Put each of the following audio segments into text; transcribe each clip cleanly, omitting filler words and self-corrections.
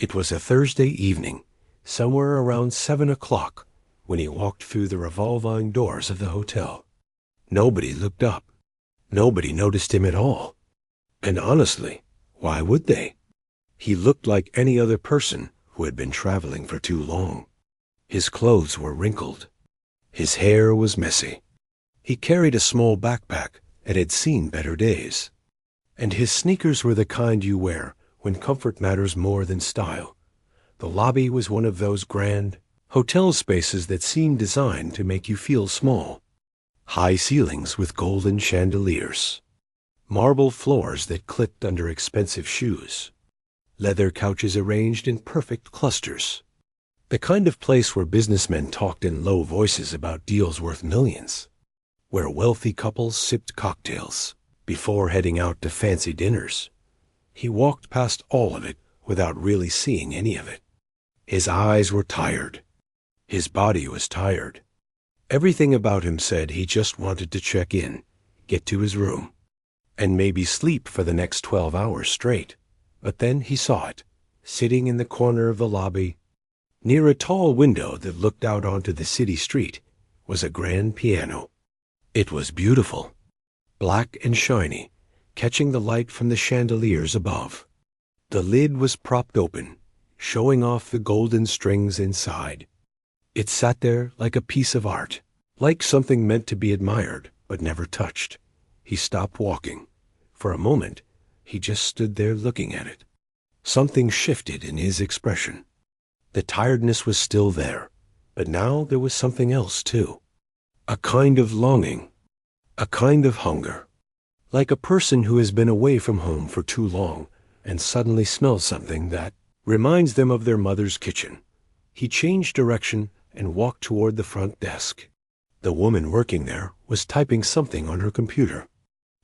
It was a Thursday evening, somewhere around 7 o'clock, when he walked through the revolving doors of the hotel. Nobody looked up. Nobody noticed him at all. And honestly, why would they? He looked like any other person who had been traveling for too long. His clothes were wrinkled. His hair was messy. He carried a small backpack and had seen better days. And his sneakers were the kind you wear when comfort matters more than style. The lobby was one of those grand hotel spaces that seem designed to make you feel small. High ceilings with golden chandeliers. Marble floors that clicked under expensive shoes. Leather couches arranged in perfect clusters. The kind of place where businessmen talked in low voices about deals worth millions. Where wealthy couples sipped cocktails before heading out to fancy dinners. He walked past all of it without really seeing any of it. His eyes were tired. His body was tired. Everything about him said he just wanted to check in, get to his room, and maybe sleep for the next 12 hours straight. But then he saw it, sitting in the corner of the lobby. Near a tall window that looked out onto the city street was a grand piano. It was beautiful, black and shiny, catching the light from the chandeliers above. The lid was propped open, showing off the golden strings inside. It sat there like a piece of art, like something meant to be admired but never touched. He stopped walking. For a moment, he just stood there looking at it. Something shifted in his expression. The tiredness was still there, but now there was something else too. A kind of longing, a kind of hunger. Like a person who has been away from home for too long and suddenly smells something that reminds them of their mother's kitchen. He changed direction and walked toward the front desk. The woman working there was typing something on her computer.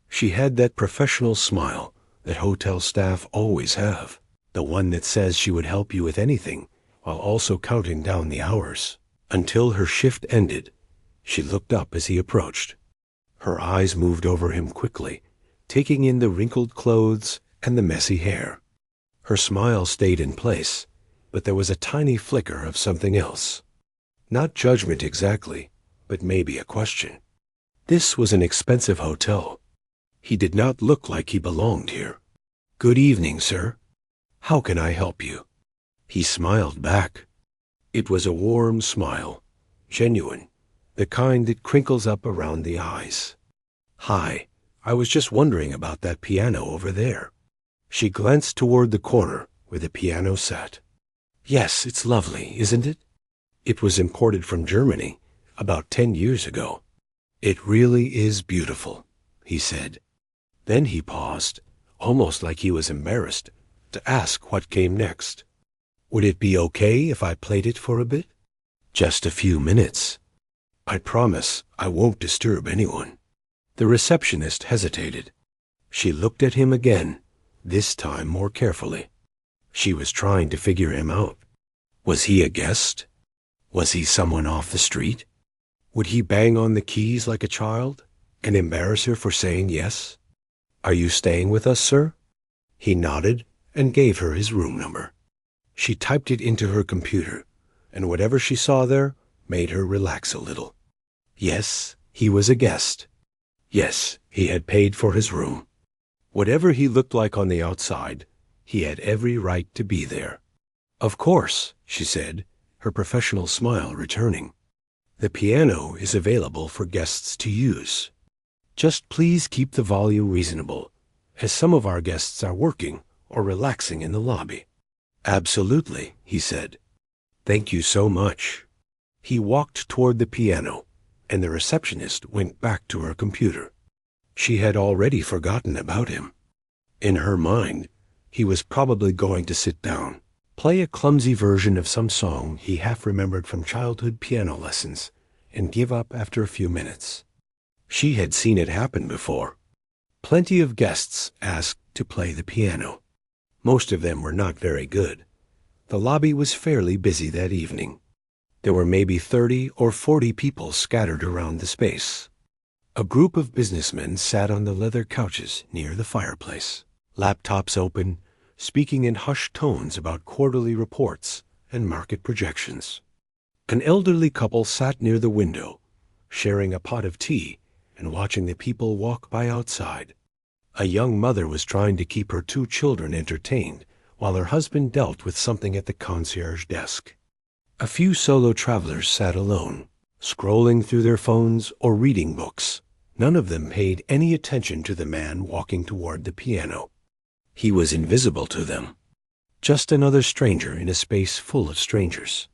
She had that professional smile that hotel staff always have, the one that says she would help you with anything while also counting down the hours. Until her shift ended, she looked up as he approached. Her eyes moved over him quickly, taking in the wrinkled clothes and the messy hair. Her smile stayed in place, but there was a tiny flicker of something else. Not judgment exactly, but maybe a question. This was an expensive hotel. He did not look like he belonged here. "Good evening, sir. How can I help you?" He smiled back. It was a warm smile, genuine, the kind that crinkles up around the eyes. "Hi, I was just wondering about that piano over there." She glanced toward the corner where the piano sat. "Yes, it's lovely, isn't it? It was imported from Germany about 10 years ago." "It really is beautiful," he said. Then he paused, almost like he was embarrassed, to ask what came next. "Would it be okay if I played it for a bit?" "Just a few minutes. I promise I won't disturb anyone." The receptionist hesitated. She looked at him again, this time more carefully. She was trying to figure him out. Was he a guest? Was he someone off the street? Would he bang on the keys like a child and embarrass her for saying yes? "Are you staying with us, sir?" He nodded and gave her his room number. She typed it into her computer, and whatever she saw there made her relax a little. Yes, he was a guest. Yes, he had paid for his room. Whatever he looked like on the outside, he had every right to be there. "Of course," she said, her professional smile returning. "The piano is available for guests to use. Just please keep the volume reasonable, as some of our guests are working or relaxing in the lobby." "Absolutely," he said. "Thank you so much." He walked toward the piano, and the receptionist went back to her computer. She had already forgotten about him. In her mind, he was probably going to sit down, play a clumsy version of some song he half remembered from childhood piano lessons, and give up after a few minutes. She had seen it happen before. Plenty of guests asked to play the piano. Most of them were not very good. The lobby was fairly busy that evening. There were maybe 30 or 40 people scattered around the space. A group of businessmen sat on the leather couches near the fireplace, laptops open, speaking in hushed tones about quarterly reports and market projections. An elderly couple sat near the window, sharing a pot of tea and watching the people walk by outside. A young mother was trying to keep her 2 children entertained while her husband dealt with something at the concierge desk. A few solo travelers sat alone, scrolling through their phones or reading books. None of them paid any attention to the man walking toward the piano. He was invisible to them, just another stranger in a space full of strangers.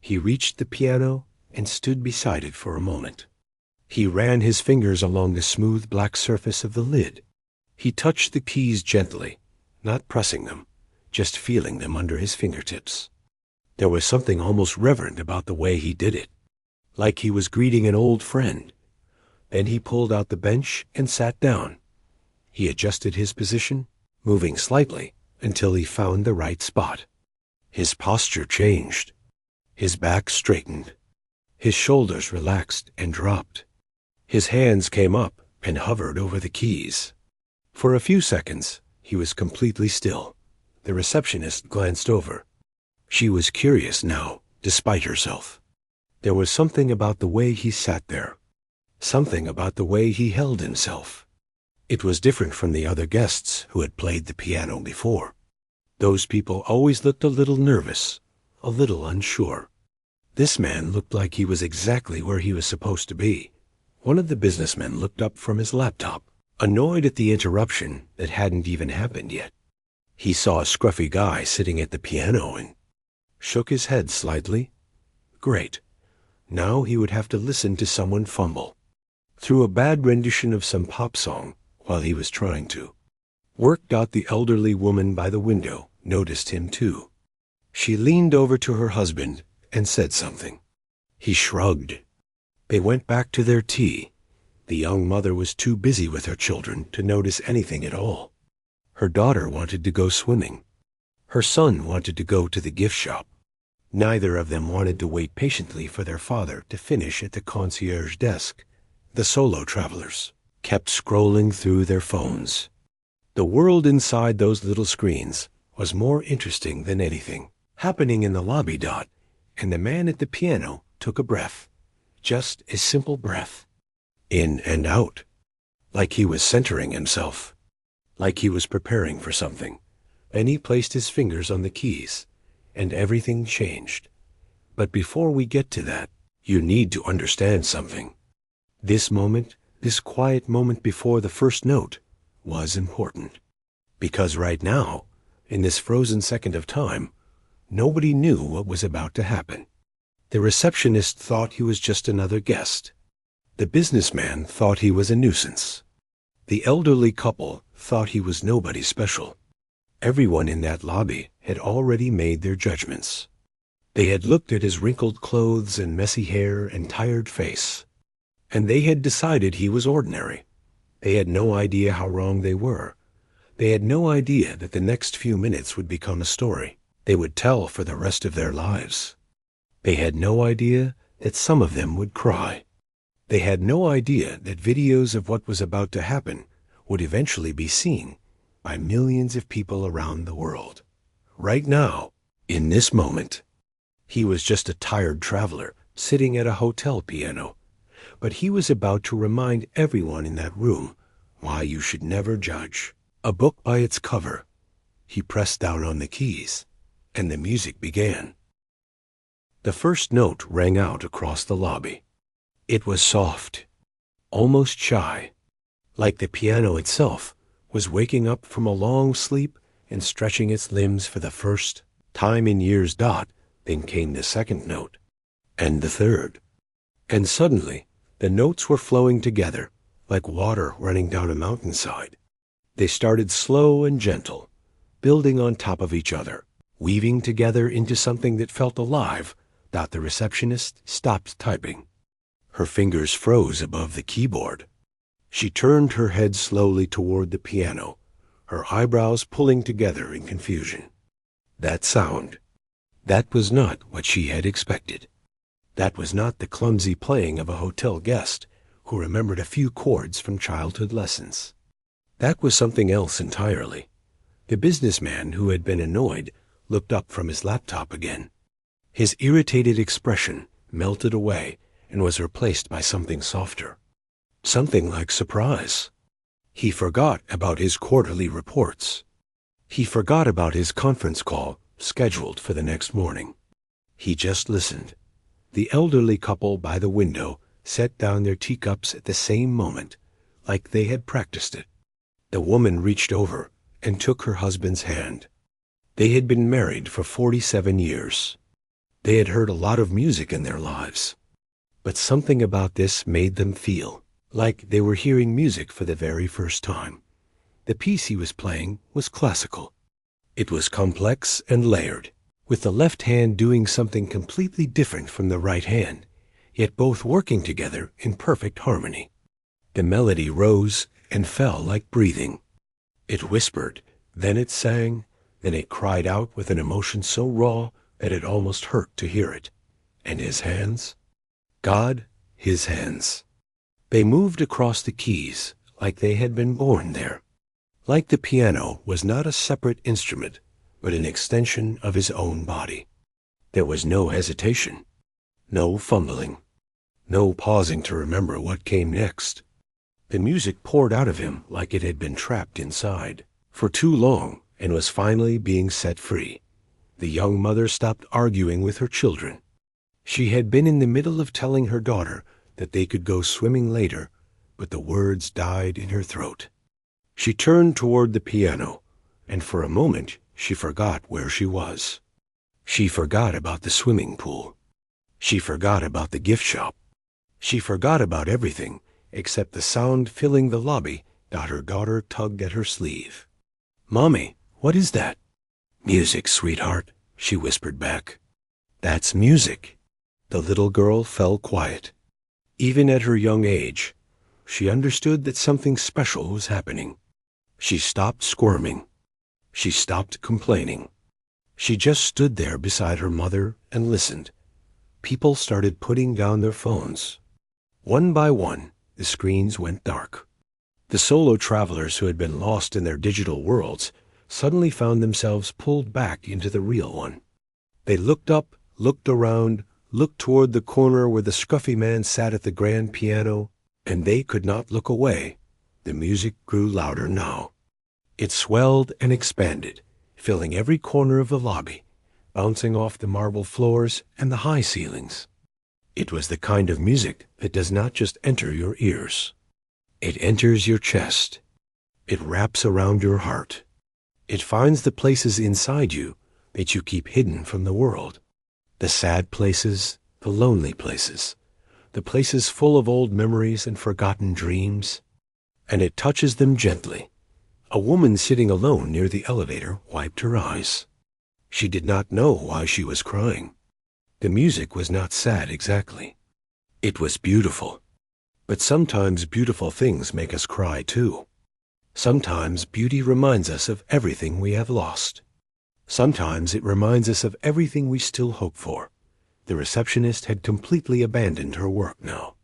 He reached the piano and stood beside it for a moment. He ran his fingers along the smooth black surface of the lid. He touched the keys gently, not pressing them, just feeling them under his fingertips. There was something almost reverent about the way he did it, like he was greeting an old friend. Then he pulled out the bench and sat down. He adjusted his position, moving slightly until he found the right spot. His posture changed. His back straightened. His shoulders relaxed and dropped. His hands came up and hovered over the keys. For a few seconds, he was completely still. The receptionist glanced over. She was curious now, despite herself. There was something about the way he sat there, something about the way he held himself. It was different from the other guests who had played the piano before. Those people always looked a little nervous, a little unsure. This man looked like he was exactly where he was supposed to be. One of the businessmen looked up from his laptop, annoyed at the interruption that hadn't even happened yet. He saw a scruffy guy sitting at the piano and shook his head slightly. Great. Now he would have to listen to someone fumble through a bad rendition of some pop song while he was trying to. Worked out the elderly woman by the window noticed him too. She leaned over to her husband and said something. He shrugged. They went back to their tea. The young mother was too busy with her children to notice anything at all. Her daughter wanted to go swimming. Her son wanted to go to the gift shop. Neither of them wanted to wait patiently for their father to finish at the concierge desk. The solo travelers kept scrolling through their phones. The world inside those little screens was more interesting than anything happening in the lobby. And the man at the piano took a breath, just a simple breath, in and out, like he was centering himself, like he was preparing for something. Then he placed his fingers on the keys, and everything changed. But before we get to that, you need to understand something. This moment, this quiet moment before the first note, was important. Because right now, in this frozen second of time, nobody knew what was about to happen. The receptionist thought he was just another guest. The businessman thought he was a nuisance. The elderly couple thought he was nobody special. Everyone in that lobby had already made their judgments. They had looked at his wrinkled clothes and messy hair and tired face, and they had decided he was ordinary. They had no idea how wrong they were. They had no idea that the next few minutes would become a story they would tell for the rest of their lives. They had no idea that some of them would cry. They had no idea that videos of what was about to happen would eventually be seen by millions of people around the world. Right now, in this moment, he was just a tired traveler sitting at a hotel piano, but he was about to remind everyone in that room why you should never judge a book by its cover. He pressed down on the keys, and the music began. The first note rang out across the lobby. It was soft, almost shy, like the piano itself was waking up from a long sleep and stretching its limbs for the first time in years. Then came the second note, and the third. And suddenly, the notes were flowing together like water running down a mountainside. They started slow and gentle, building on top of each other, weaving together into something that felt alive. The receptionist stopped typing. Her fingers froze above the keyboard. She turned her head slowly toward the piano, her eyebrows pulling together in confusion. That sound, that was not what she had expected. That was not the clumsy playing of a hotel guest who remembered a few chords from childhood lessons. That was something else entirely. The businessman, who had been annoyed, looked up from his laptop again. His irritated expression melted away and was replaced by something softer. Something like surprise. He forgot about his quarterly reports. He forgot about his conference call scheduled for the next morning. He just listened. The elderly couple by the window set down their teacups at the same moment, like they had practiced it. The woman reached over and took her husband's hand. They had been married for 47 years. They had heard a lot of music in their lives, but something about this made them feel like they were hearing music for the very first time. The piece he was playing was classical. It was complex and layered, with the left hand doing something completely different from the right hand, yet both working together in perfect harmony. The melody rose and fell like breathing. It whispered, then it sang, then it cried out with an emotion so raw that it almost hurt to hear it. And his hands? God, his hands. They moved across the keys like they had been born there. Like the piano was not a separate instrument, but an extension of his own body. There was no hesitation, no fumbling, no pausing to remember what came next. The music poured out of him like it had been trapped inside for too long and was finally being set free. The young mother stopped arguing with her children. She had been in the middle of telling her daughter that they could go swimming later, but the words died in her throat. She turned toward the piano, and for a moment she forgot where she was. She forgot about the swimming pool. She forgot about the gift shop. She forgot about everything except the sound filling the lobby that her daughter tugged at her sleeve. "Mommy, what is that?" "Music, sweetheart," she whispered back. "That's music." The little girl fell quiet. Even at her young age, she understood that something special was happening. She stopped squirming. She stopped complaining. She just stood there beside her mother and listened. People started putting down their phones. One by one, the screens went dark. The solo travelers who had been lost in their digital worlds suddenly found themselves pulled back into the real one. They looked up, looked around, looked toward the corner where the scruffy man sat at the grand piano, and they could not look away. The music grew louder now. It swelled and expanded, filling every corner of the lobby, bouncing off the marble floors and the high ceilings. It was the kind of music that does not just enter your ears. It enters your chest. It wraps around your heart. It finds the places inside you that you keep hidden from the world. The sad places, the lonely places, the places full of old memories and forgotten dreams. And it touches them gently. A woman sitting alone near the elevator wiped her eyes. She did not know why she was crying. The music was not sad exactly. It was beautiful. But sometimes beautiful things make us cry too. Sometimes beauty reminds us of everything we have lost. Sometimes it reminds us of everything we still hope for. The receptionist had completely abandoned her work now.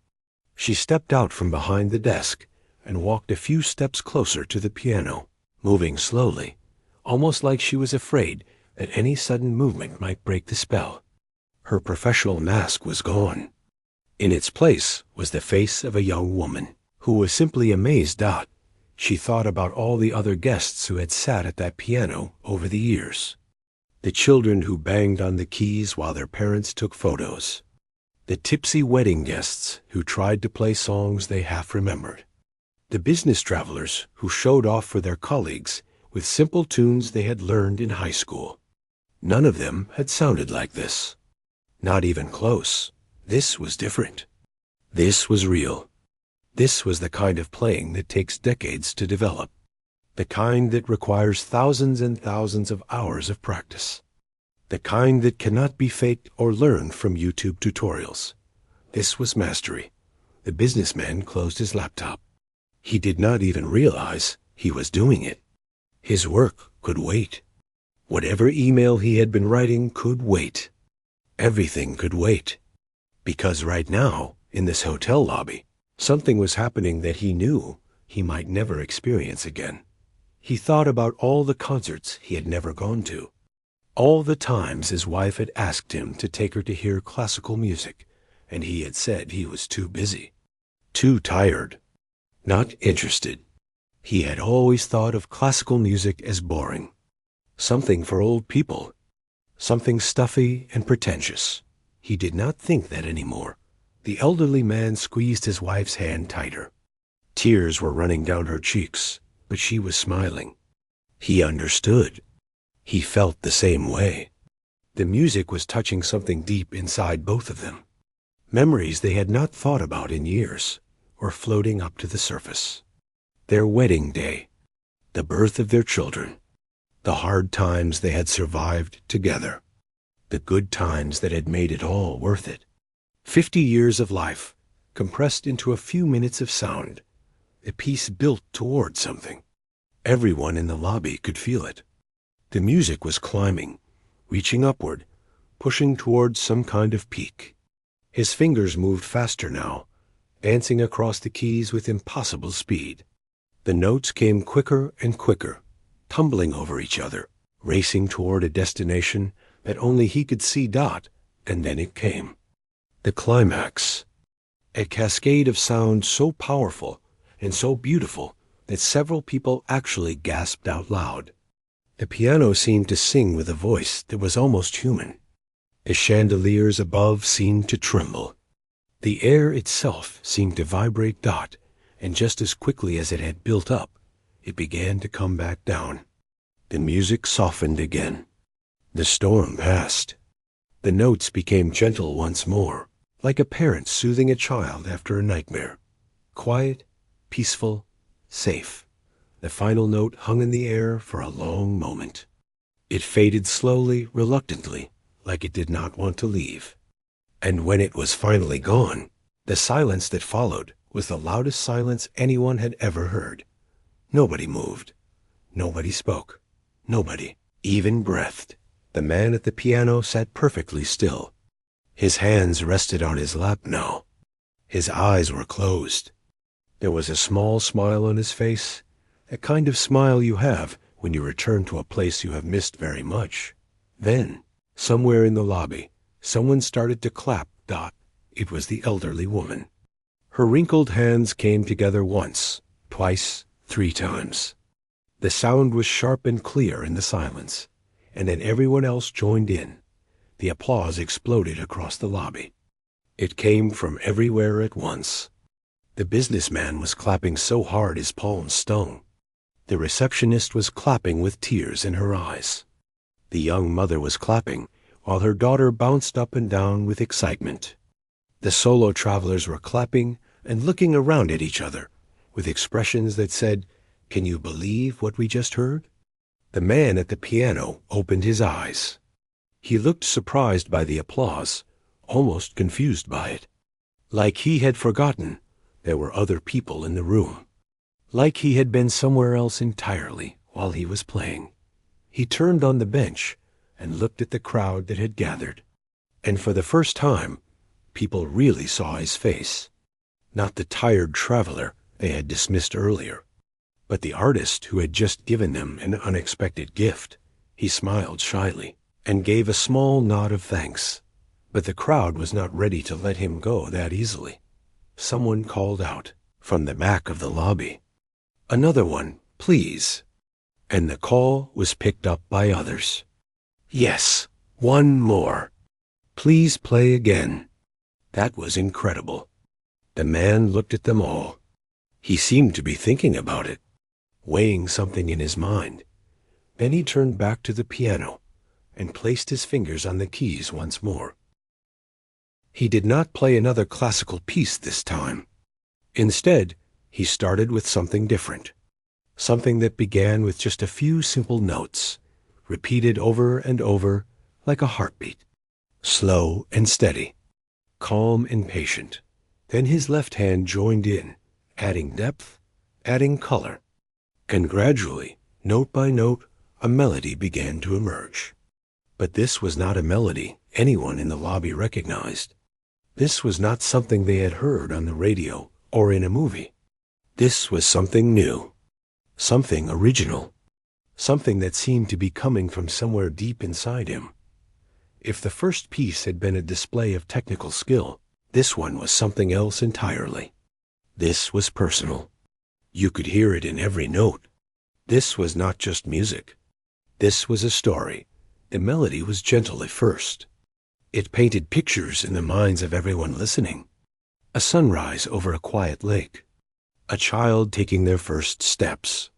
She stepped out from behind the desk and walked a few steps closer to the piano, moving slowly, almost like she was afraid that any sudden movement might break the spell. Her professional mask was gone. In its place was the face of a young woman who was simply amazed out. She thought about all the other guests who had sat at that piano over the years. The children who banged on the keys while their parents took photos. The tipsy wedding guests who tried to play songs they half remembered. The business travelers who showed off for their colleagues with simple tunes they had learned in high school. None of them had sounded like this. Not even close. This was different. This was real. This was the kind of playing that takes decades to develop. The kind that requires thousands and thousands of hours of practice. The kind that cannot be faked or learned from YouTube tutorials. This was mastery. The businessman closed his laptop. He did not even realize he was doing it. His work could wait. Whatever email he had been writing could wait. Everything could wait. Because right now, in this hotel lobby, something was happening that he knew he might never experience again. He thought about all the concerts he had never gone to, all the times his wife had asked him to take her to hear classical music, and he had said he was too busy, too tired, not interested. He had always thought of classical music as boring, something for old people, something stuffy and pretentious. He did not think that anymore. The elderly man squeezed his wife's hand tighter. Tears were running down her cheeks, but she was smiling. He understood. He felt the same way. The music was touching something deep inside both of them. Memories they had not thought about in years were floating up to the surface. Their wedding day, the birth of their children, the hard times they had survived together, the good times that had made it all worth it. 50 years of life compressed into a few minutes of sound, a piece built toward something. Everyone in the lobby could feel it. The music was climbing, reaching upward, pushing towards some kind of peak. His fingers moved faster now, dancing across the keys with impossible speed. The notes came quicker and quicker, tumbling over each other, racing toward a destination that only he could see. And then it came. The climax. A cascade of sound so powerful and so beautiful that several people actually gasped out loud. The piano seemed to sing with a voice that was almost human. The chandeliers above seemed to tremble. The air itself seemed to vibrate. And just as quickly as it had built up, it began to come back down. The music softened again. The storm passed. The notes became gentle once more, like a parent soothing a child after a nightmare. Quiet, peaceful, safe. The final note hung in the air for a long moment. It faded slowly, reluctantly, like it did not want to leave. And when it was finally gone, the silence that followed was the loudest silence anyone had ever heard. Nobody moved. Nobody spoke. Nobody even breathed. The man at the piano sat perfectly still. His hands rested on his lap now. His eyes were closed. There was a small smile on his face, a kind of smile you have when you return to a place you have missed very much. Then, somewhere in the lobby, someone started to clap. It was the elderly woman. Her wrinkled hands came together once, twice, 3 times. The sound was sharp and clear in the silence, and then everyone else joined in. The applause exploded across the lobby. It came from everywhere at once. The businessman was clapping so hard his palms stung. The receptionist was clapping with tears in her eyes. The young mother was clapping, while her daughter bounced up and down with excitement. The solo travelers were clapping and looking around at each other, with expressions that said, "Can you believe what we just heard?" The man at the piano opened his eyes. He looked surprised by the applause, almost confused by it. Like he had forgotten there were other people in the room. Like he had been somewhere else entirely while he was playing. He turned on the bench and looked at the crowd that had gathered. And for the first time, people really saw his face. Not the tired traveler they had dismissed earlier, but the artist who had just given them an unexpected gift. He smiled shyly and gave a small nod of thanks. But the crowd was not ready to let him go that easily. Someone called out from the back of the lobby, "Another one, please." And the call was picked up by others. "Yes, one more. Please play again." That was incredible. The man looked at them all. He seemed to be thinking about it, weighing something in his mind. Then he turned back to the piano and placed his fingers on the keys once more. He did not play another classical piece this time. Instead, he started with something different, something that began with just a few simple notes, repeated over and over like a heartbeat, slow and steady, calm and patient. Then his left hand joined in, adding depth, adding color. And gradually, note by note, a melody began to emerge. But this was not a melody anyone in the lobby recognized. This was not something they had heard on the radio or in a movie. This was something new, something original, something that seemed to be coming from somewhere deep inside him. If the first piece had been a display of technical skill, this one was something else entirely. This was personal. You could hear it in every note. This was not just music. This was a story. The melody was gentle at first. It painted pictures in the minds of everyone listening. A sunrise over a quiet lake. A child taking their first steps.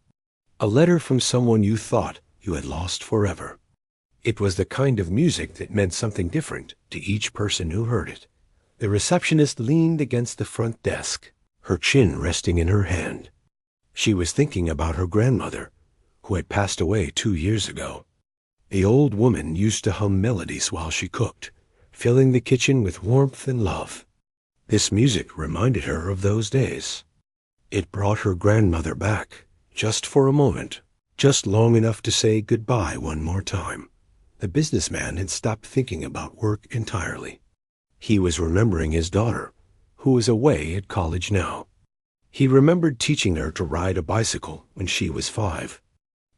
A letter from someone you thought you had lost forever. It was the kind of music that meant something different to each person who heard it. The receptionist leaned against the front desk, her chin resting in her hand. She was thinking about her grandmother, who had passed away 2 years ago. The old woman used to hum melodies while she cooked, filling the kitchen with warmth and love. This music reminded her of those days. It brought her grandmother back, just for a moment, just long enough to say goodbye one more time. The businessman had stopped thinking about work entirely. He was remembering his daughter, who was away at college now. He remembered teaching her to ride a bicycle when she was 5.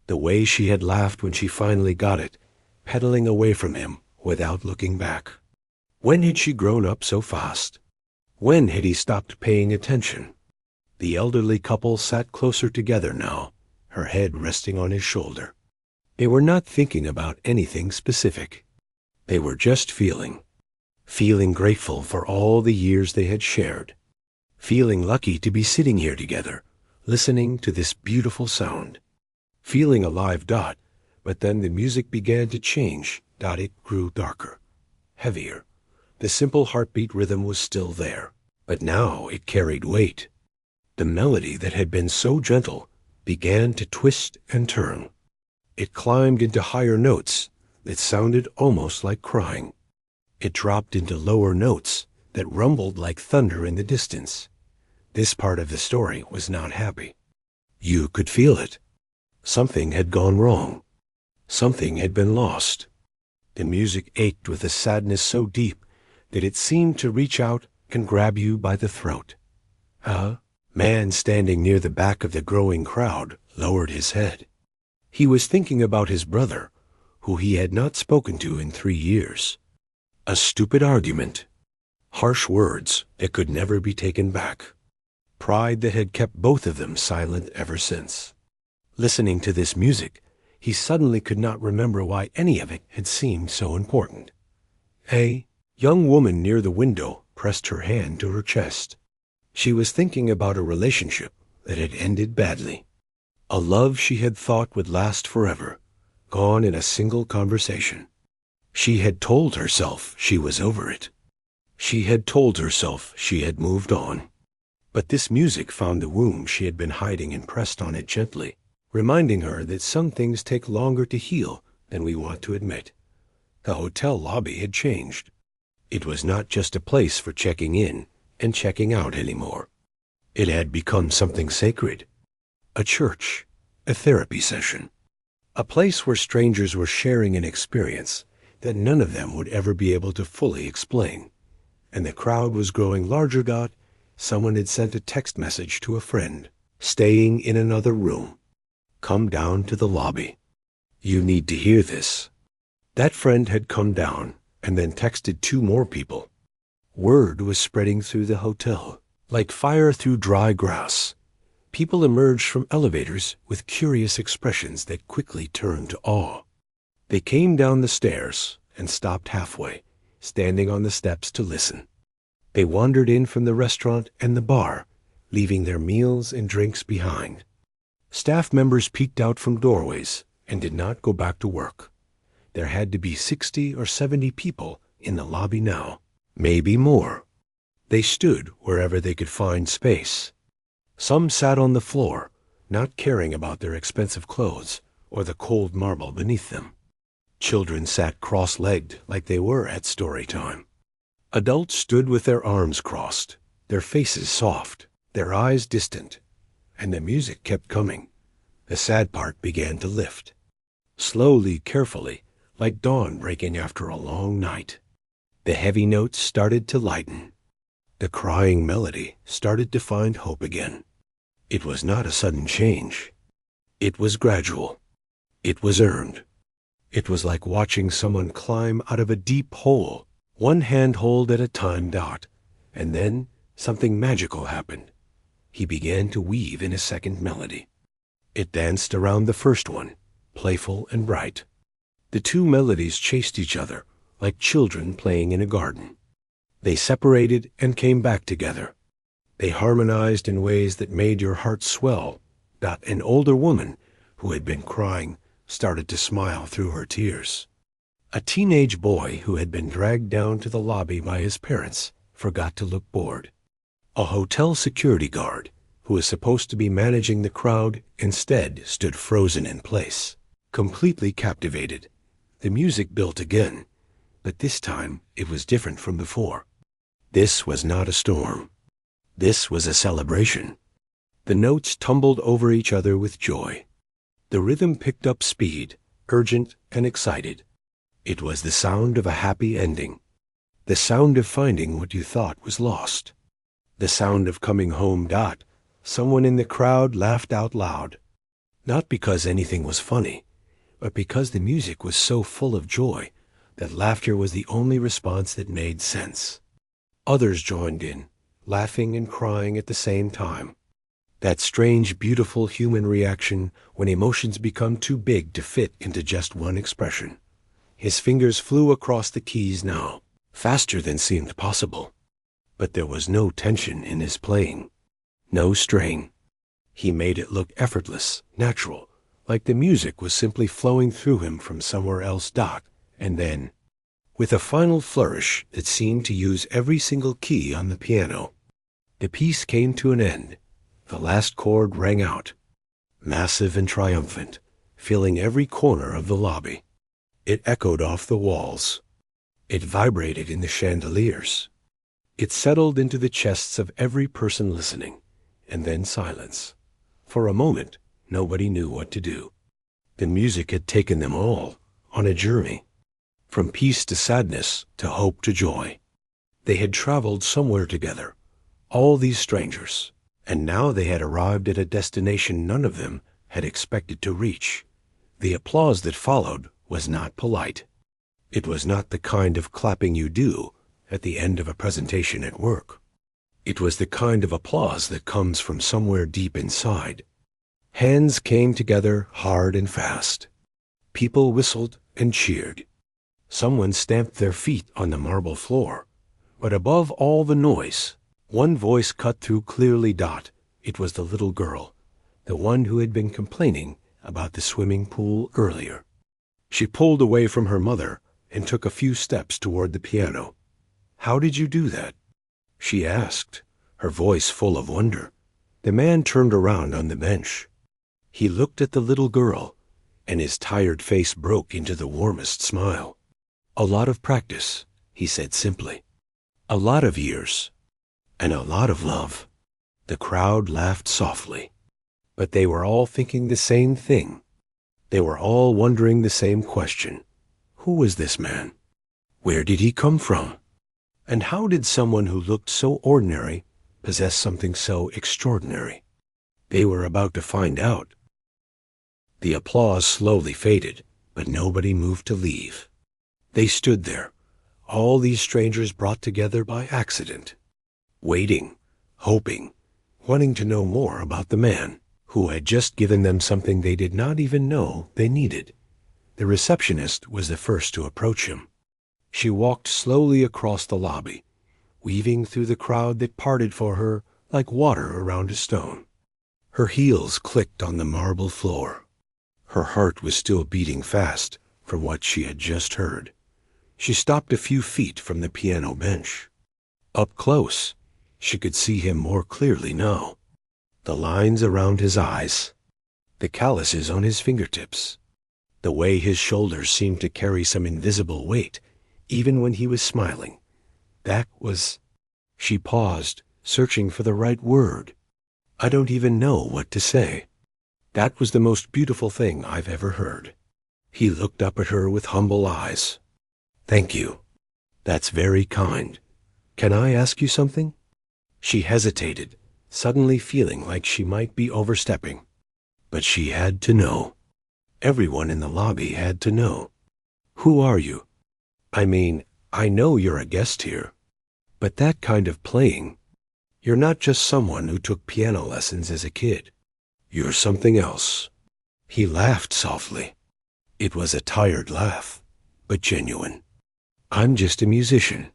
The way she had laughed when she finally got it, pedaling away from him without looking back. When had she grown up so fast? When had he stopped paying attention? The elderly couple sat closer together now, her head resting on his shoulder. They were not thinking about anything specific. They were just feeling grateful for all the years they had shared, feeling lucky to be sitting here together, listening to this beautiful sound, feeling alive. But then the music began to change. It grew darker, heavier. The simple heartbeat rhythm was still there, but now it carried weight. The melody that had been so gentle began to twist and turn. It climbed into higher notes that sounded almost like crying. It dropped into lower notes that rumbled like thunder in the distance. This part of the story was not happy. You could feel it. Something had gone wrong. Something had been lost. The music ached with a sadness so deep that it seemed to reach out and grab you by the throat. A man standing near the back of the growing crowd lowered his head. He was thinking about his brother, who he had not spoken to in 3 years. A stupid argument. Harsh words that could never be taken back. Pride that had kept both of them silent ever since. Listening to this music, he suddenly could not remember why any of it had seemed so important. A young woman near the window pressed her hand to her chest. She was thinking about a relationship that had ended badly. A love she had thought would last forever, gone in a single conversation. She had told herself she was over it. She had told herself she had moved on. But this music found the wound she had been hiding and pressed on it gently, reminding her that some things take longer to heal than we want to admit. The hotel lobby had changed. It was not just a place for checking in and checking out anymore. It had become something sacred. A church, a therapy session, a place where strangers were sharing an experience that none of them would ever be able to fully explain. And the crowd was growing larger. Someone had sent a text message to a friend, staying in another room. Come down to the lobby. You need to hear this. That friend had come down and then texted 2 more people. Word was spreading through the hotel, like fire through dry grass. People emerged from elevators with curious expressions that quickly turned to awe. They came down the stairs and stopped halfway, standing on the steps to listen. They wandered in from the restaurant and the bar, leaving their meals and drinks behind. Staff members peeked out from doorways and did not go back to work. There had to be 60 or 70 people in the lobby now, maybe more. They stood wherever they could find space. Some sat on the floor, not caring about their expensive clothes or the cold marble beneath them. Children sat cross-legged like they were at story time. Adults stood with their arms crossed, their faces soft, their eyes distant, and the music kept coming. The sad part began to lift. Slowly, carefully, like dawn breaking after a long night. The heavy notes started to lighten. The crying melody started to find hope again. It was not a sudden change. It was gradual. It was earned. It was like watching someone climb out of a deep hole, one handhold at a time. And then something magical happened. He began to weave in a second melody. It danced around the first one, playful and bright. The two melodies chased each other like children playing in a garden. They separated and came back together. They harmonized in ways that made your heart swell. An older woman, who had been crying, started to smile through her tears. A teenage boy who had been dragged down to the lobby by his parents forgot to look bored. A hotel security guard, who was supposed to be managing the crowd, instead stood frozen in place, completely captivated. The music built again, but this time it was different from before. This was not a storm. This was a celebration. The notes tumbled over each other with joy. The rhythm picked up speed, urgent and excited. It was the sound of a happy ending. The sound of finding what you thought was lost. The sound of coming home. Someone in the crowd laughed out loud. Not because anything was funny, but because the music was so full of joy that laughter was the only response that made sense. Others joined in, laughing and crying at the same time. That strange, beautiful human reaction when emotions become too big to fit into just one expression. His fingers flew across the keys now, faster than seemed possible. But there was no tension in his playing, no strain. He made it look effortless, natural, like the music was simply flowing through him from somewhere else. And then, with a final flourish that seemed to use every single key on the piano, the piece came to an end. The last chord rang out, massive and triumphant, filling every corner of the lobby. It echoed off the walls. It vibrated in the chandeliers. It settled into the chests of every person listening, and then silence. For a moment, nobody knew what to do. The music had taken them all on a journey, from peace to sadness to hope to joy. They had traveled somewhere together, all these strangers, and now they had arrived at a destination none of them had expected to reach. The applause that followed was not polite. It was not the kind of clapping you do at the end of a presentation at work. It was the kind of applause that comes from somewhere deep inside. Hands came together hard and fast. People whistled and cheered. Someone stamped their feet on the marble floor. But above all the noise, one voice cut through clearly. It was the little girl, the one who had been complaining about the swimming pool earlier. She pulled away from her mother and took a few steps toward the piano. "How did you do that?" she asked, her voice full of wonder. The man turned around on the bench. He looked at the little girl, and his tired face broke into the warmest smile. "A lot of practice," he said simply. "A lot of years. And a lot of love." The crowd laughed softly. But they were all thinking the same thing. They were all wondering the same question. Who was this man? Where did he come from? And how did someone who looked so ordinary possess something so extraordinary? They were about to find out. The applause slowly faded, but nobody moved to leave. They stood there, all these strangers brought together by accident, waiting, hoping, wanting to know more about the man who had just given them something they did not even know they needed. The receptionist was the first to approach him. She walked slowly across the lobby, weaving through the crowd that parted for her like water around a stone. Her heels clicked on the marble floor. Her heart was still beating fast from what she had just heard. She stopped a few feet from the piano bench. Up close, she could see him more clearly now. The lines around his eyes, the calluses on his fingertips, the way his shoulders seemed to carry some invisible weight, even when he was smiling. That was... She paused, searching for the right word. "I don't even know what to say." That was the most beautiful thing I've ever heard. He looked up at her with humble eyes. "Thank you. That's very kind. Can I ask you something?" She hesitated, suddenly feeling like she might be overstepping. But she had to know. Everyone in the lobby had to know. Who are you? I mean, I know you're a guest here, but that kind of playing, you're not just someone who took piano lessons as a kid. You're something else. He laughed softly. It was a tired laugh, but genuine. I'm just a musician.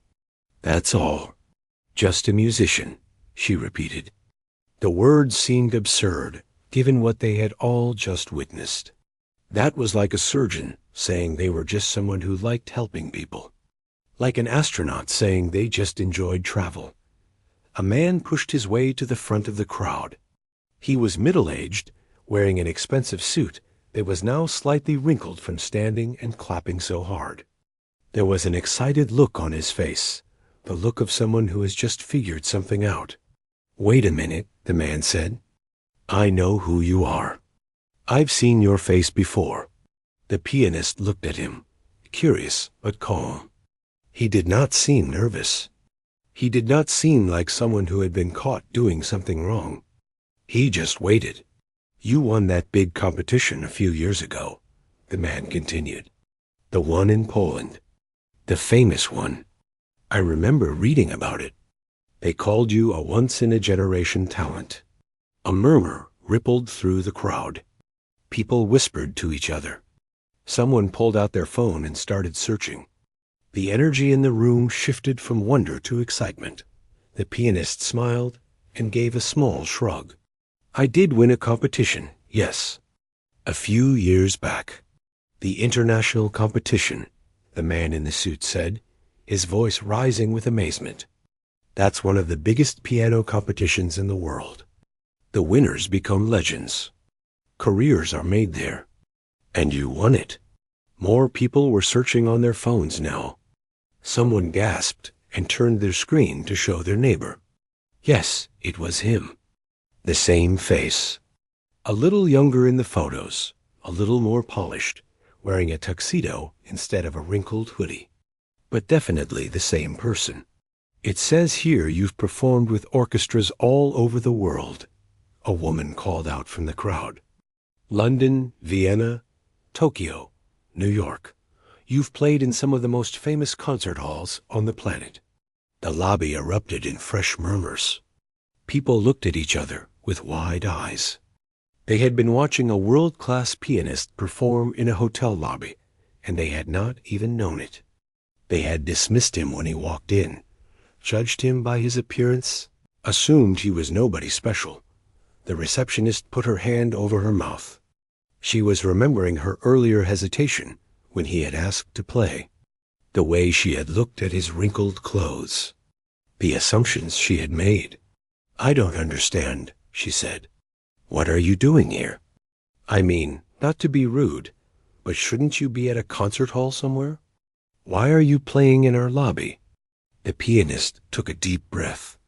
That's all. Just a musician, she repeated. The words seemed absurd, given what they had all just witnessed. That was like a surgeon saying they were just someone who liked helping people. Like an astronaut saying they just enjoyed travel. A man pushed his way to the front of the crowd. He was middle-aged, wearing an expensive suit that was now slightly wrinkled from standing and clapping so hard. There was an excited look on his face, the look of someone who has just figured something out. Wait a minute, the man said. I know who you are. I've seen your face before. The pianist looked at him, curious but calm. He did not seem nervous. He did not seem like someone who had been caught doing something wrong. He just waited. You won that big competition a few years ago, the man continued. The one in Poland. The famous one. I remember reading about it. They called you a once-in-a-generation talent. A murmur rippled through the crowd. People whispered to each other. Someone pulled out their phone and started searching. The energy in the room shifted from wonder to excitement. The pianist smiled and gave a small shrug. I did win a competition, yes. A few years back. The international competition, the man in the suit said, his voice rising with amazement. That's one of the biggest piano competitions in the world. The winners become legends. Careers are made there. And you won it. More people were searching on their phones now. Someone gasped and turned their screen to show their neighbor. Yes, it was him. The same face. A little younger in the photos, a little more polished, wearing a tuxedo instead of a wrinkled hoodie. But definitely the same person. It says here you've performed with orchestras all over the world, a woman called out from the crowd. London, Vienna, Tokyo, New York. You've played in some of the most famous concert halls on the planet. The lobby erupted in fresh murmurs. People looked at each other with wide eyes. They had been watching a world-class pianist perform in a hotel lobby, and they had not even known it. They had dismissed him when he walked in, judged him by his appearance, assumed he was nobody special. The receptionist put her hand over her mouth. She was remembering her earlier hesitation when he had asked to play, the way she had looked at his wrinkled clothes, the assumptions she had made. I don't understand, she said. What are you doing here? I mean, not to be rude, but shouldn't you be at a concert hall somewhere? Why are you playing in our lobby? The pianist took a deep breath.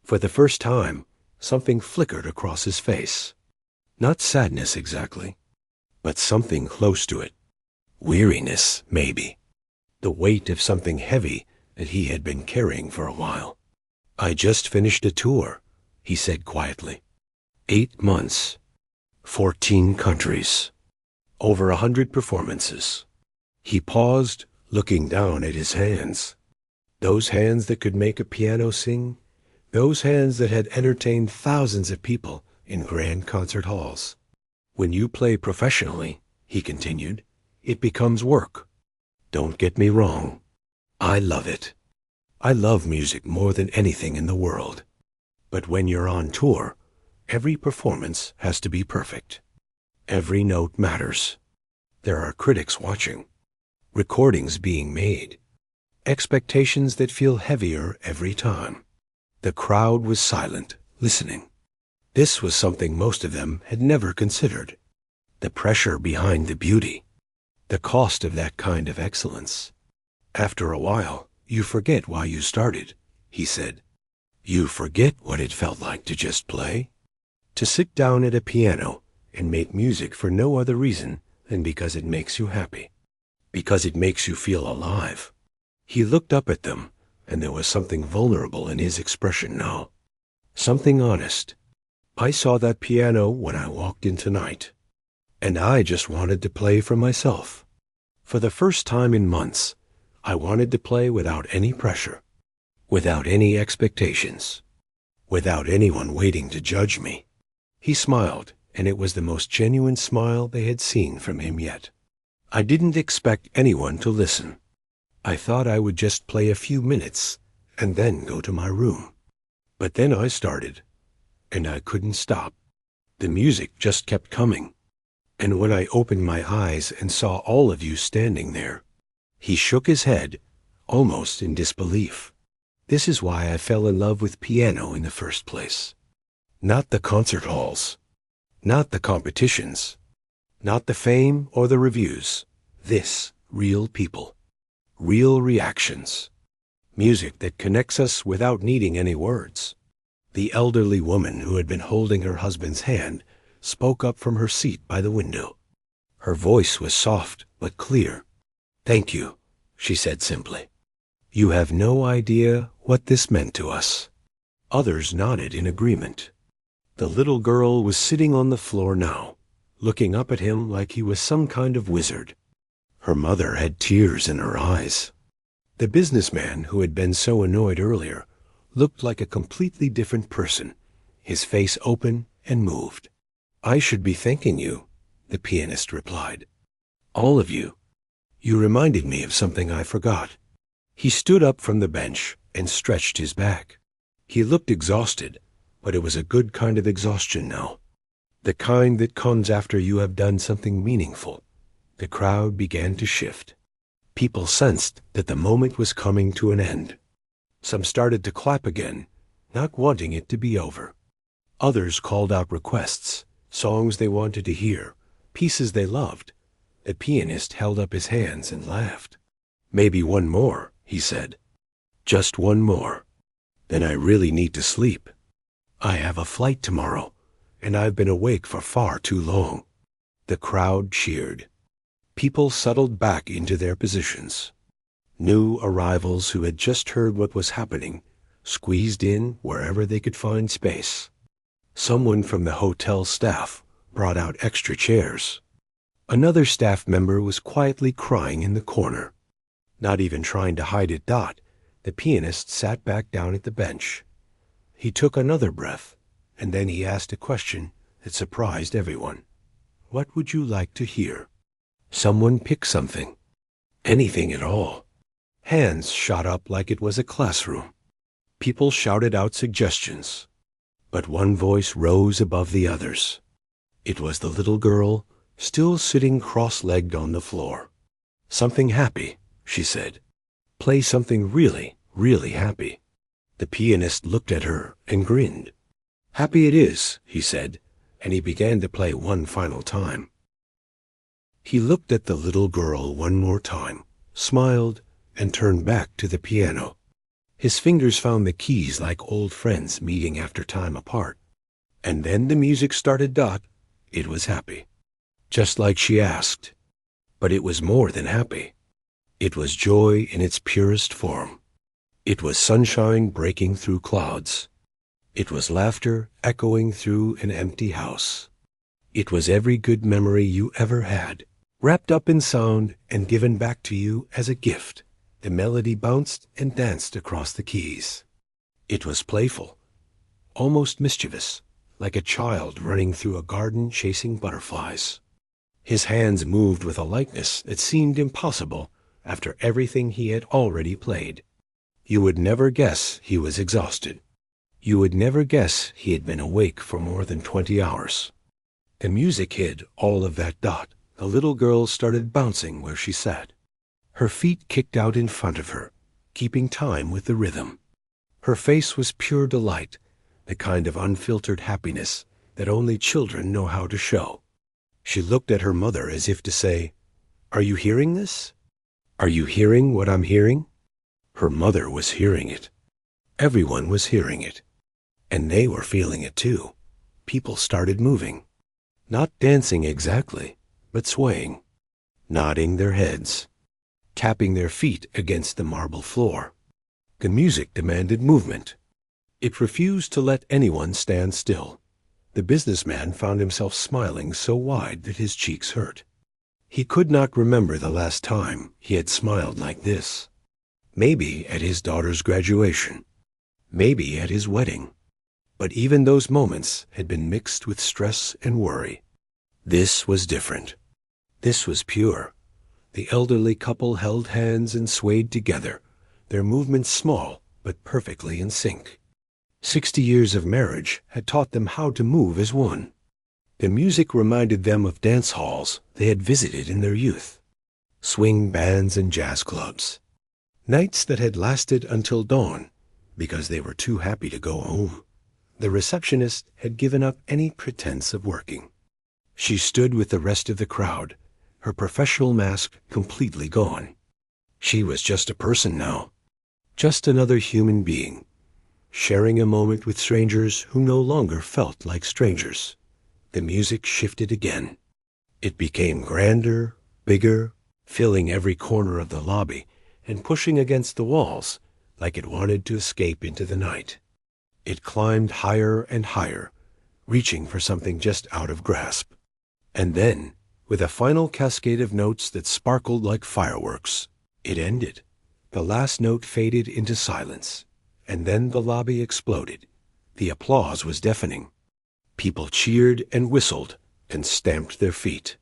For the first time, something flickered across his face. Not sadness exactly, but something close to it. Weariness, maybe. The weight of something heavy that he had been carrying for a while. I just finished a tour, he said quietly. 8 months. 14 countries. Over 100 performances. He paused, looking down at his hands. Those hands that could make a piano sing. Those hands that had entertained thousands of people in grand concert halls. When you play professionally, he continued, it becomes work. Don't get me wrong. I love it. I love music more than anything in the world. But when you're on tour, every performance has to be perfect. Every note matters. There are critics watching, recordings being made, expectations that feel heavier every time. The crowd was silent, listening. This was something most of them had never considered. The pressure behind the beauty. The cost of that kind of excellence. After a while, you forget why you started, he said. You forget what it felt like to just play. To sit down at a piano and make music for no other reason than because it makes you happy. Because it makes you feel alive. He looked up at them, and there was something vulnerable in his expression now. Something honest. I saw that piano when I walked in tonight. and I just wanted to play for myself. For the first time in months, I wanted to play without any pressure, without any expectations, without anyone waiting to judge me. He smiled, and it was the most genuine smile they had seen from him yet. I didn't expect anyone to listen. I thought I would just play a few minutes and then go to my room. But then I started, and I couldn't stop. The music just kept coming. And when I opened my eyes and saw all of you standing there, he shook his head, almost in disbelief. This is why I fell in love with piano in the first place. Not the concert halls, not the competitions, not the fame or the reviews. This, real people, real reactions. Music that connects us without needing any words. The elderly woman who had been holding her husband's hand spoke up from her seat by the window. Her voice was soft but clear. "Thank you," she said simply. "You have no idea what this meant to us." Others nodded in agreement. The little girl was sitting on the floor now, looking up at him like he was some kind of wizard. Her mother had tears in her eyes. The businessman who had been so annoyed earlier looked like a completely different person, his face open and moved. "I should be thanking you," the pianist replied. "All of you. You reminded me of something I forgot." He stood up from the bench and stretched his back. He looked exhausted, but it was a good kind of exhaustion now. The kind that comes after you have done something meaningful. The crowd began to shift. People sensed that the moment was coming to an end. Some started to clap again, not wanting it to be over. Others called out requests, songs they wanted to hear, pieces they loved. The pianist held up his hands and laughed. "Maybe one more," he said. "Just one more. Then I really need to sleep. I have a flight tomorrow, and I've been awake for far too long." The crowd cheered. People settled back into their positions. New arrivals who had just heard what was happening squeezed in wherever they could find space. Someone from the hotel staff brought out extra chairs. Another staff member was quietly crying in the corner. Not even trying to hide it, the pianist sat back down at the bench. He took another breath, and then he asked a question that surprised everyone. "What would you like to hear?" Someone picked something. Anything at all. Hands shot up like it was a classroom. People shouted out suggestions. But one voice rose above the others. It was the little girl, still sitting cross-legged on the floor. "Something happy," she said. "Play something really, really happy." The pianist looked at her and grinned. "Happy it is," he said, and he began to play one final time. He looked at the little girl one more time, smiled, and turned back to the piano. His fingers found the keys like old friends meeting after time apart. And then the music started. It was happy. Just like she asked. But it was more than happy. It was joy in its purest form. It was sunshine breaking through clouds. It was laughter echoing through an empty house. It was every good memory you ever had, wrapped up in sound and given back to you as a gift. The melody bounced and danced across the keys. It was playful, almost mischievous, like a child running through a garden chasing butterflies. His hands moved with a lightness that seemed impossible after everything he had already played. You would never guess he was exhausted. You would never guess he had been awake for more than 20 hours. The music hid all of that. The little girl started bouncing where she sat. Her feet kicked out in front of her, keeping time with the rhythm. Her face was pure delight, the kind of unfiltered happiness that only children know how to show. She looked at her mother as if to say, "Are you hearing this? Are you hearing what I'm hearing?" Her mother was hearing it. Everyone was hearing it. And they were feeling it too. People started moving. Not dancing exactly, but swaying. Nodding their heads. Tapping their feet against the marble floor. The music demanded movement. It refused to let anyone stand still. The businessman found himself smiling so wide that his cheeks hurt. He could not remember the last time he had smiled like this. Maybe at his daughter's graduation. Maybe at his wedding. But even those moments had been mixed with stress and worry. This was different. This was pure. The elderly couple held hands and swayed together, their movements small but perfectly in sync. 60 years of marriage had taught them how to move as one. The music reminded them of dance halls they had visited in their youth, swing bands and jazz clubs, nights that had lasted until dawn because they were too happy to go home. The receptionist had given up any pretense of working. She stood with the rest of the crowd, her professional mask completely gone. She was just a person now, just another human being, sharing a moment with strangers who no longer felt like strangers. The music shifted again. It became grander, bigger, filling every corner of the lobby and pushing against the walls like it wanted to escape into the night. It climbed higher and higher, reaching for something just out of grasp. And then, with a final cascade of notes that sparkled like fireworks, it ended. The last note faded into silence, and then the lobby exploded. The applause was deafening. People cheered and whistled and stamped their feet.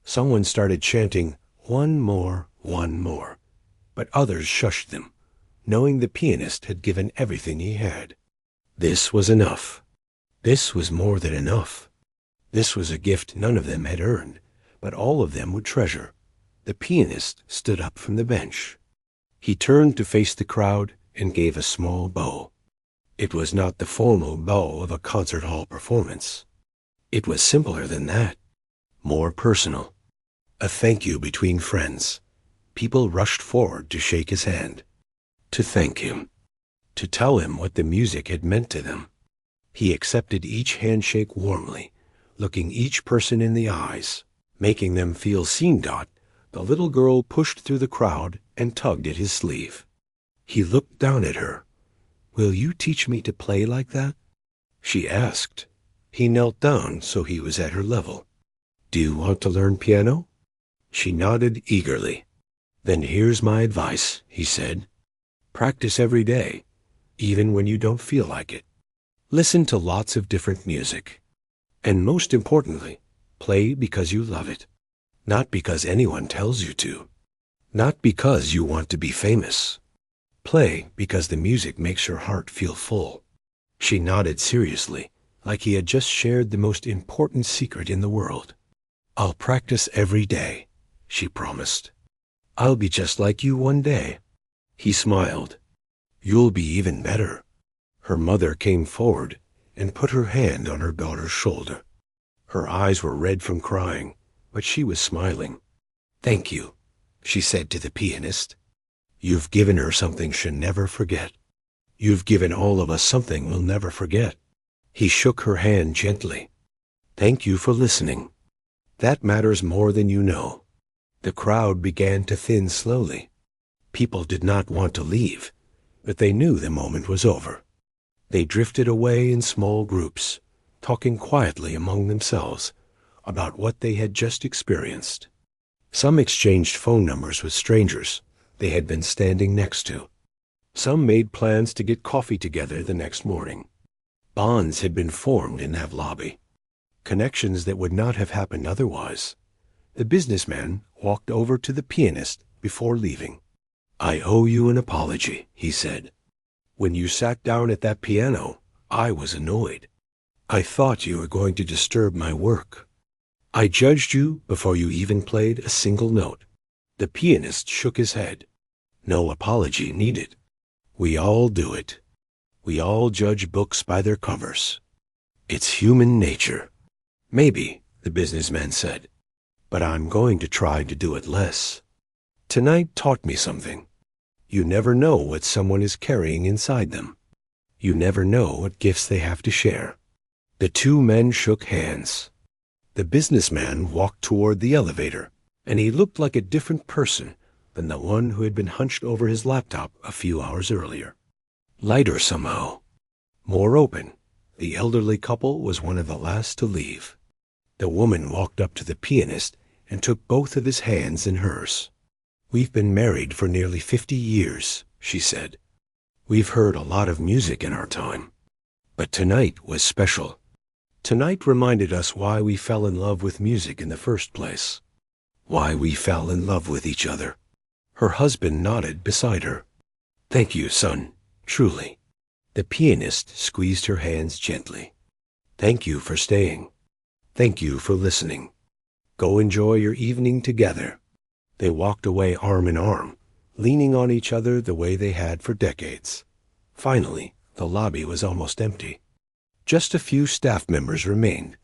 Someone started chanting, "One more, one more." But others shushed them, knowing the pianist had given everything he had. This was enough. This was more than enough. This was a gift none of them had earned, but all of them would treasure. The pianist stood up from the bench. He turned to face the crowd and gave a small bow. It was not the formal bow of a concert hall performance. It was simpler than that, more personal. A thank you between friends. People rushed forward to shake his hand, to thank him, to tell him what the music had meant to them. He accepted each handshake warmly, looking each person in the eyes, making them feel seen. The little girl pushed through the crowd and tugged at his sleeve. He looked down at her. "Will you teach me to play like that?" she asked. He knelt down so he was at her level. "Do you want to learn piano?" She nodded eagerly. "Then here's my advice," he said. "Practice every day, even when you don't feel like it. Listen to lots of different music. And most importantly, play because you love it. Not because anyone tells you to. Not because you want to be famous. Play because the music makes your heart feel full." She nodded seriously, like he had just shared the most important secret in the world. "I'll practice every day," she promised. "I'll be just like you one day." He smiled. "You'll be even better." Her mother came forward and put her hand on her daughter's shoulder. Her eyes were red from crying, but she was smiling. "Thank you," she said to the pianist. "You've given her something she'll never forget. You've given all of us something we'll never forget." He shook her hand gently. "Thank you for listening. That matters more than you know." The crowd began to thin slowly. People did not want to leave, but they knew the moment was over. They drifted away in small groups, talking quietly among themselves about what they had just experienced. Some exchanged phone numbers with strangers they had been standing next to. Some made plans to get coffee together the next morning. Bonds had been formed in that lobby, connections that would not have happened otherwise. The businessman walked over to the pianist before leaving. "I owe you an apology," he said. "When you sat down at that piano, I was annoyed. I thought you were going to disturb my work. I judged you before you even played a single note." The pianist shook his head. "No apology needed. We all do it. We all judge books by their covers. It's human nature." "Maybe," the businessman said, "but I'm going to try to do it less. Tonight taught me something. You never know what someone is carrying inside them. You never know what gifts they have to share." The two men shook hands. The businessman walked toward the elevator, and he looked like a different person than the one who had been hunched over his laptop a few hours earlier. Lighter somehow, more open, The elderly couple was one of the last to leave. The woman walked up to the pianist and took both of his hands in hers. "We've been married for nearly 50 years, she said. "We've heard a lot of music in our time. But tonight was special. Tonight reminded us why we fell in love with music in the first place. Why we fell in love with each other." Her husband nodded beside her. "Thank you, son, truly." The pianist squeezed her hands gently. "Thank you for staying. Thank you for listening. Go enjoy your evening together." They walked away arm in arm, leaning on each other the way they had for decades. Finally, the lobby was almost empty. Just a few staff members remained,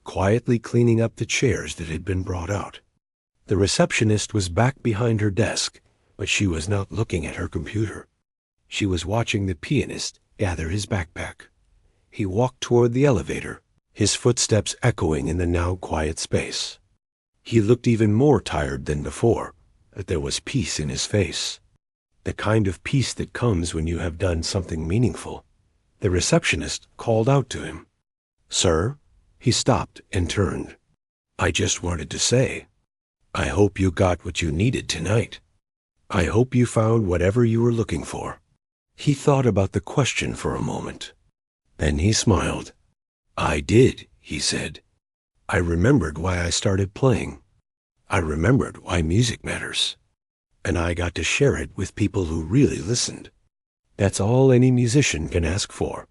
quietly cleaning up the chairs that had been brought out. The receptionist was back behind her desk, but she was not looking at her computer. She was watching the pianist gather his backpack. He walked toward the elevator, his footsteps echoing in the now quiet space. He looked even more tired than before, but there was peace in his face. The kind of peace that comes when you have done something meaningful. The receptionist called out to him. "Sir?" He stopped and turned. "I just wanted to say, I hope you got what you needed tonight. I hope you found whatever you were looking for." He thought about the question for a moment. Then he smiled. "I did," he said. "I remembered why I started playing. I remembered why music matters. And I got to share it with people who really listened. That's all any musician can ask for."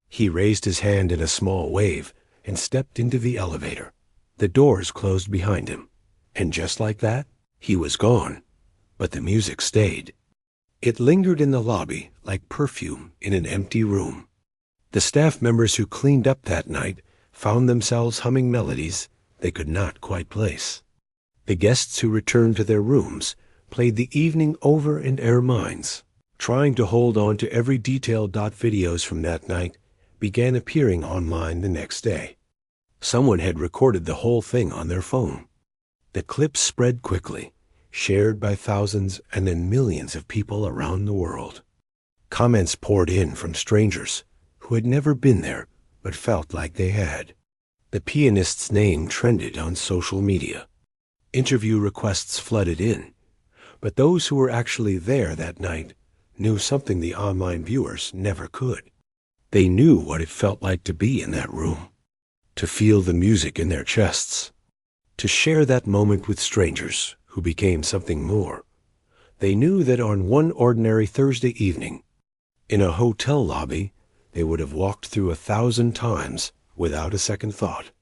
He raised his hand in a small wave and stepped into the elevator. The doors closed behind him. And just like that, he was gone. But the music stayed. It lingered in the lobby like perfume in an empty room. The staff members who cleaned up that night found themselves humming melodies they could not quite place. The guests who returned to their rooms played the evening over in their minds. Trying to hold on to every detail. Videos from that night began appearing online the next day. Someone had recorded the whole thing on their phone. The clips spread quickly, shared by thousands and then millions of people around the world. Comments poured in from strangers who had never been there but felt like they had. The pianist's name trended on social media. Interview requests flooded in, but those who were actually there that night knew something the online viewers never could. They knew what it felt like to be in that room, to feel the music in their chests, to share that moment with strangers who became something more. They knew that on one ordinary Thursday evening, in a hotel lobby, they would have walked through 1,000 times without a second thought.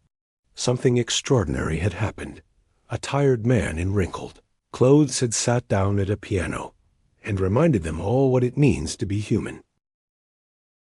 Something extraordinary had happened. A tired man in wrinkled clothes had sat down at a piano and reminded them all what it means to be human.